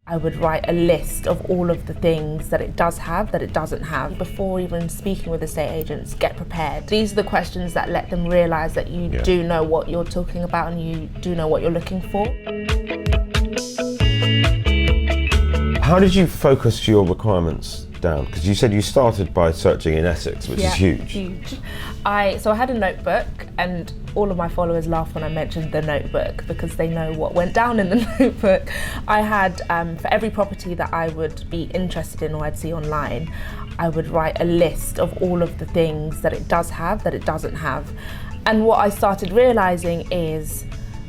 I would write a list of all of the things that it does have, that it doesn't have. Before even speaking with estate agents, get prepared. These are the questions that let them realise that you do know what you're talking about and you do know what you're looking for. How did you focus your requirements down? Because you said you started by searching in Essex, which is huge. Huge. So I had a notebook, and all of my followers laugh when I mentioned the notebook because they know what went down in the notebook. I had, for every property that I would be interested in or I'd see online, I would write a list of all of the things that it does have, that it doesn't have. And what I started realising is,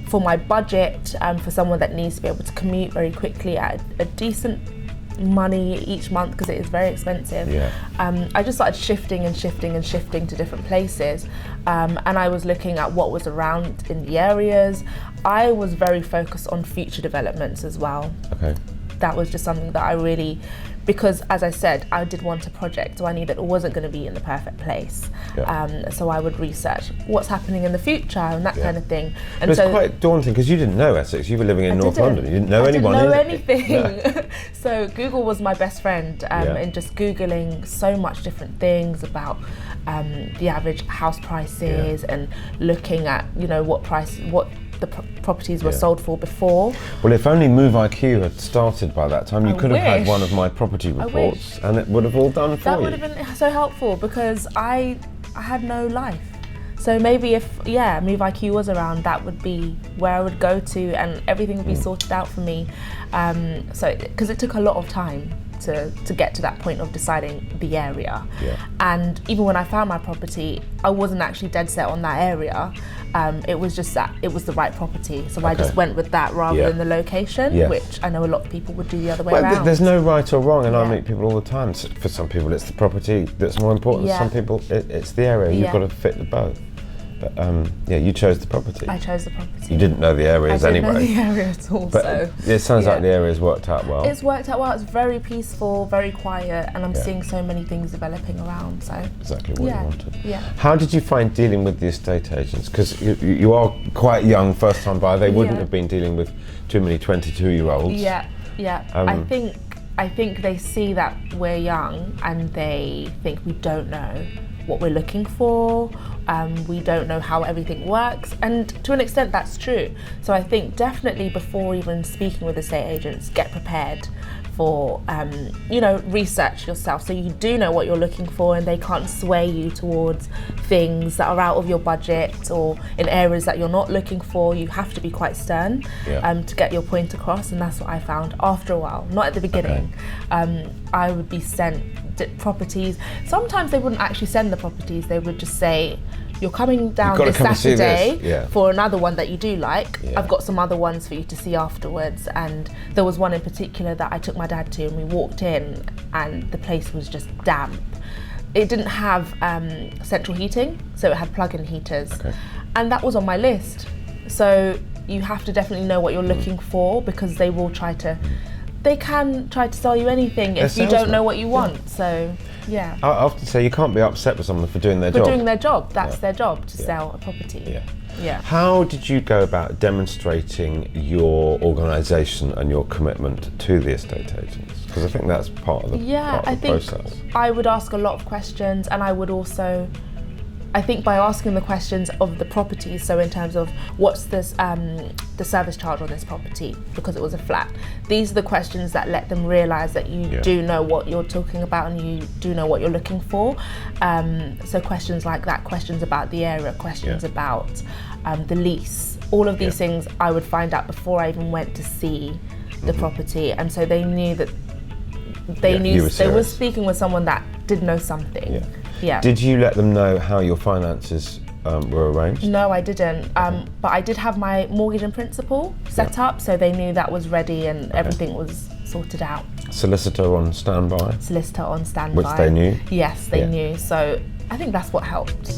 for my budget, for someone that needs to be able to commute very quickly at a decent money each month, because it is very expensive, I just started shifting to different places, and I was looking at what was around in the areas. I was very focused on future developments as well. Okay. That was just something that I really, because as I said, I did want a project, so I knew that it wasn't going to be in the perfect place. So I would research what's happening in the future and that kind of thing. And but it's quite daunting because you didn't know Essex. You were living in North London. You didn't know anyone. I didn't know anything. No. So Google was my best friend, and just Googling so much different things about the average house prices and looking at what the properties were sold for before. Well, if only Move IQ had started by that time, you could have had one of my property reports and it would have all done for you. That would have been so helpful because I had no life. So maybe if, Move IQ was around, that would be where I would go to and everything would be sorted out for me. Because it took a lot of time to get to that point of deciding the area. And even when I found my property, I wasn't actually dead set on that area. It was just that it was the right property. So I just went with that rather than the location, which I know a lot of people would do the other way around. There's no right or wrong, and I meet people all the time. For some people it's the property that's more important. Some people it's the area. You've got to fit the both. But you chose the property. I chose the property. You didn't know the areas anyway. I didn't know the area at all. But it sounds like the area's worked out well. It's worked out well. It's very peaceful, very quiet, and I'm seeing so many things developing around. So exactly what you wanted. How did you find dealing with the estate agents? Because you are quite young, first time buyer. They wouldn't have been dealing with too many 22-year-olds. I think they see that we're young and they think we don't know what we're looking for. We don't know how everything works, and to an extent that's true. So I think definitely before even speaking with estate agents, get prepared for research yourself so you do know what you're looking for and they can't sway you towards things that are out of your budget or in areas that you're not looking for. You have to be quite stern to get your point across, and that's what I found after a while, not at the beginning. I would be sent properties. Sometimes they wouldn't actually send the properties, they would just say, you're coming down this Saturday for another one that you do like. I've got some other ones for you to see afterwards. And there was one in particular that I took my dad to, and we walked in and the place was just damp. It didn't have central heating, so it had plug-in heaters. And that was on my list. So you have to definitely know what you're looking for, because they can try to sell you anything if you don't know what you want. So I often say you can't be upset with someone for doing their job. For doing their job, that's their job, to sell a property. How did you go about demonstrating your organisation and your commitment to the estate agents? Because I think that's part of the process. I would ask a lot of questions, and I would also, I think by asking the questions of the property, so in terms of what's this, the service charge on this property, because it was a flat. These are the questions that let them realise that you do know what you're talking about and you do know what you're looking for. So questions like that, questions about the area, questions about the lease, all of these things I would find out before I even went to see the property. And so they knew that they were speaking with someone that did know something. Did you let them know how your finances were arranged? No, I didn't. But I did have my mortgage in principle set up, so they knew that was ready and everything was sorted out. Solicitor on standby? Solicitor on standby. Which they knew? Yes, they knew. So I think that's what helped.